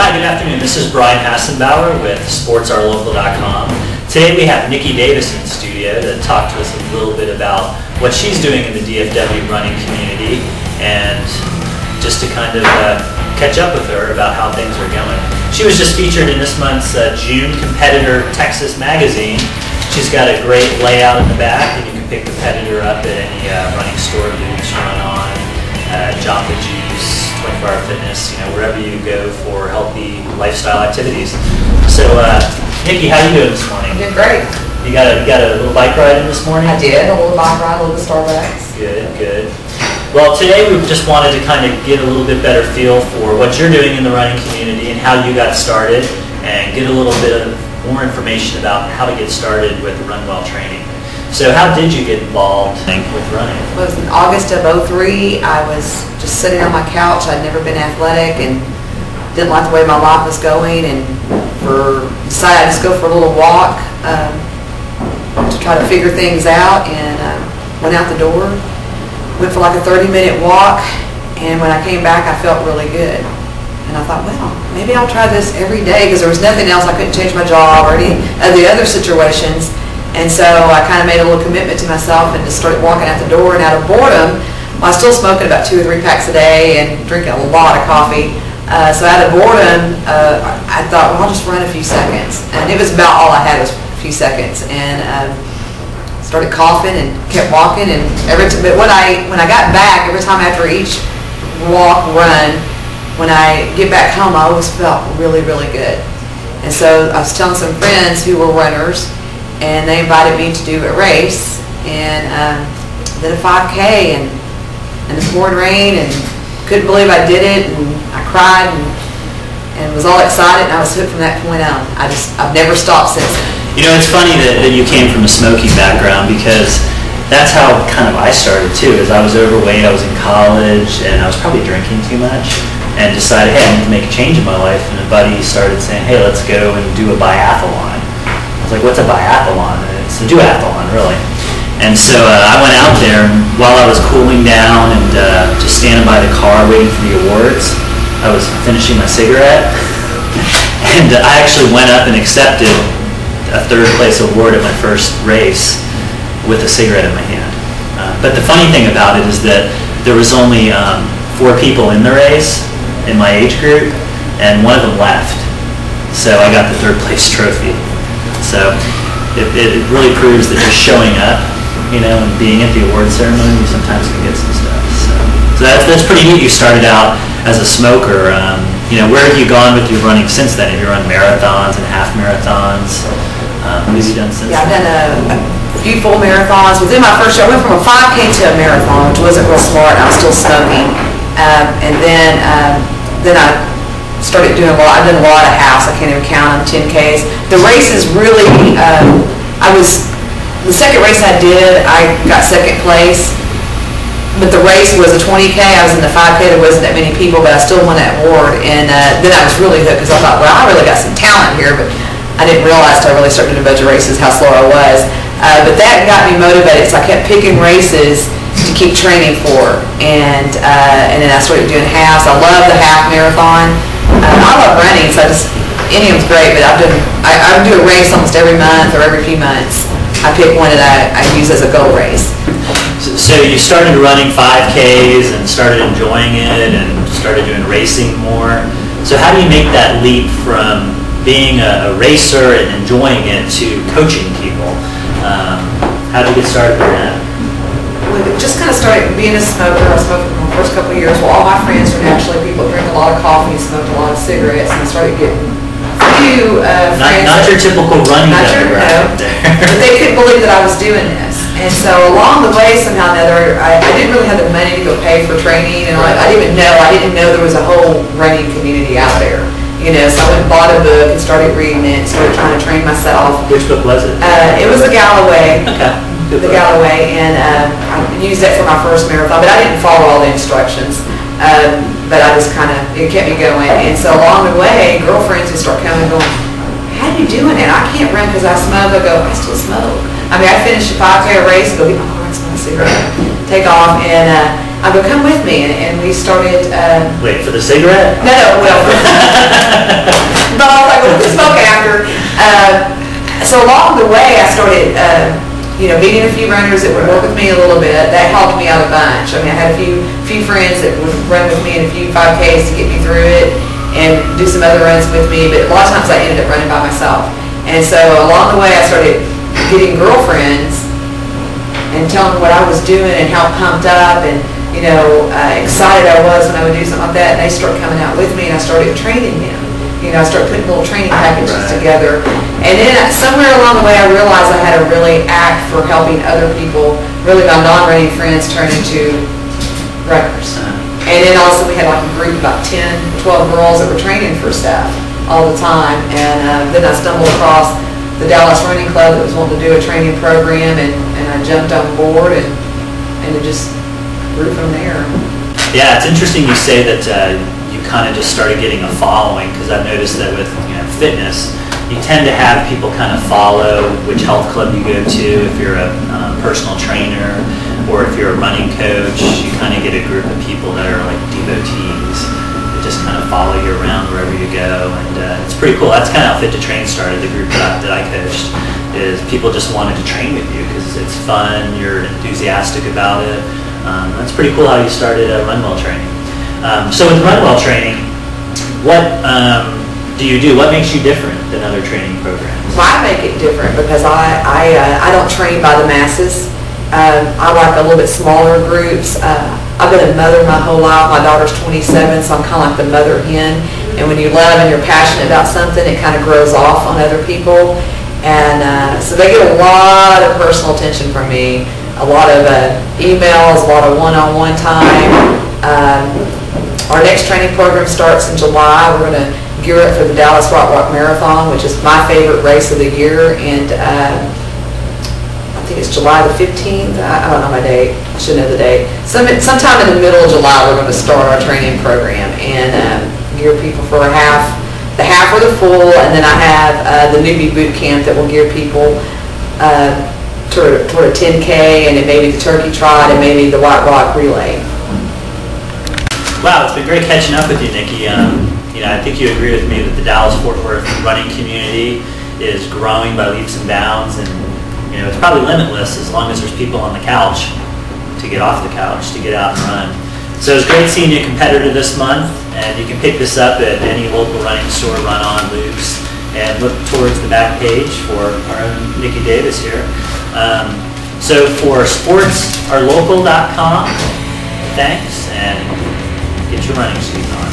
Hi, good afternoon. This is Brian Hassenbauer with sportsourlocal.com. Today we have Nikki Davis in the studio to talk to us a little bit about what she's doing in the DFW running community and just to kind of catch up with her about how things are going. She was just featured in this month's June Competitor Texas magazine. She's got a great layout in the back, and you can pick Competitor up at any running store booths you run on, Jamba Juice, 24-Hour Fitness, wherever you go for healthy lifestyle activities. So, Nikki, how you doing this morning? I'm doing great. You got a little bike ride in this morning? I did, a little bike ride, a little Starbucks. Good, good. Well, today we just wanted to kind of get a little bit better feel for what you're doing in the running community and how you got started, and get a little bit of more information about how to get started with Runwell Training. So how did you get involved with running? It was in August of '03. I was just sitting on my couch. I'd never been athletic and didn't like the way my life was going, and decided I'd just go for a little walk to try to figure things out, and went out the door, went for like a 30-minute walk, and when I came back I felt really good. And I thought, well, maybe I'll try this every day, because there was nothing else. I couldn't change my job or any of the other situations. And so I kind of made a little commitment to myself and just started walking out the door. And out of boredom, I was still smoking about 2 or 3 packs a day and drinking a lot of coffee. So out of boredom, I thought, well, I'll just run a few seconds. And it was about all I had was a few seconds. And started coughing and kept walking. And but when I got back, every time after each walk, run, when I get back home, I always felt really, really good. And so I was telling some friends who were runners, and they invited me to do a race, and did a 5K, and it poured rain, and couldn't believe I did it, and I cried and was all excited, and I was hooked from that point on. I've never stopped since then. It's funny that you came from a smoking background, because that's how kind of I started too. Is I was overweight, I was in college, and I was probably drinking too much, and decided, hey, I need to make a change in my life. And a buddy started saying, hey, let's go and do a biathlon. I was like, what's a biathlon? And it's a duathlon, really. And so I went out there, and while I was cooling down and just standing by the car waiting for the awards, I was finishing my cigarette, and I actually went up and accepted a 3rd place award at my first race with a cigarette in my hand. But the funny thing about it is that there was only 4 people in the race in my age group, and one of them left. So I got the 3rd place trophy. So it really proves that just showing up, and being at the award ceremony, you sometimes can get some stuff. So that's pretty neat. You started out as a smoker. Where have you gone with your running since then? Have you run marathons and half marathons? What have you done since then? Yeah, I've done a few full marathons. Within my first year, I went from a 5K to a marathon, which wasn't real smart. I was still smoking. And then I started doing I've done a lot of halves. I can't even count them, 10Ks. The races really, the second race I did, I got 2nd place. But the race was a 20K. I was in the 5K. There wasn't that many people, but I still won that award. And then I was really hooked, because I thought, well, I really got some talent here, but I didn't realize until I really started doing a bunch of races how slow I was. But that got me motivated, so I kept picking races to keep training for. And then I started doing halves. I love the half marathon. I love running, so Indian's great, but I do a race almost every month or every few months. I pick one that I use as a goal race. So you started running 5Ks and started enjoying it and started doing racing more. So how do you make that leap from being a racer and enjoying it to coaching people? How did you get started with that? Well, it just kind of started being a smoker. I smoked for the first couple of years. Well, all my friends were naturally people that drink a lot of coffee, smoked a lot of cigarettes, and I started getting a few friends. Not your typical running demographic there. But they couldn't believe that I was doing this. And so along the way, somehow or another, I didn't really have the money to go pay for training, and I didn't know there was a whole running community out there. So I went and bought a book and started reading it, and started trying to train myself. Which book was it? It was The Galloway. Okay. The Galloway, and I used that for my first marathon, but I didn't follow all the instructions. But I just it kept me going. And so along the way, girlfriends would start coming and going, how are you doing it? I can't run because I smoke. I go, I still smoke. I finish a 5K race and go, oh, I smoke a cigarette. Take off, and I go, come with me, and we started. Wait, for the cigarette? No, well, but I was like, we'll smoke after. So along the way, I started, meeting a few runners that would work with me a little bit. That helped me out a bunch. I mean, I had a few friends that would run with me in a few 5Ks to get me through it, and do some other runs with me. But a lot of times I ended up running by myself. And so along the way, I started getting girlfriends and telling them what I was doing and how pumped up and excited I was when I would do something like that. And they started coming out with me, and I started training them. I started putting little training packages together. And then somewhere along the way, I realized I had a really act for helping other people. Really, my non-running friends turned into runners. And then also we had like a group of about 10, 12 girls that were training for stuff all the time. And then I stumbled across the Dallas Running Club that was wanting to do a training program, and I jumped on board, and it just grew from there. Yeah, it's interesting you say that you kind of just started getting a following, because I've noticed that with fitness, you tend to have people kind of follow which health club you go to. If you're a personal trainer or if you're a running coach, you kind of get a group of people that are like devotees that just kind of follow you around wherever you go, and it's pretty cool. That's kind of how Fit to Train started. The group that I coached is people just wanted to train with you because it's fun, you're enthusiastic about it. That's pretty cool how you started Runwell Training. So with Runwell Training, what do you do? What makes you different than other training programs? Well, I make it different because I don't train by the masses. I like a little bit smaller groups. I've been a mother my whole life. My daughter's 27, so I'm kind of like the mother hen. And when you love and you're passionate about something, it kind of grows off on other people. And so they get a lot of personal attention from me, a lot of emails, a lot of one-on-one time. Our next training program starts in July. We're going to gear up for the Dallas Rock Marathon, which is my favorite race of the year, and I think it's July the 15th. I don't know my date. I should know the date. Sometime in the middle of July, we're going to start our training program and gear people for the half or the full, and then I have the newbie boot camp that will gear people toward a 10K, and then maybe the turkey trot, and maybe the White Rock relay. Wow, it's been great catching up with you, Nikki. I think you agree with me that the Dallas-Fort Worth running community is growing by leaps and bounds, and it's probably limitless as long as there's people on the couch to get off the couch, to get out and run. So it's great seeing you a competitor this month, and you can pick this up at any local running store, Run On, Luke's, and look towards the back page for our own Nikki Davis here. So for sportsourlocal.com, thanks, and get your running shoes on.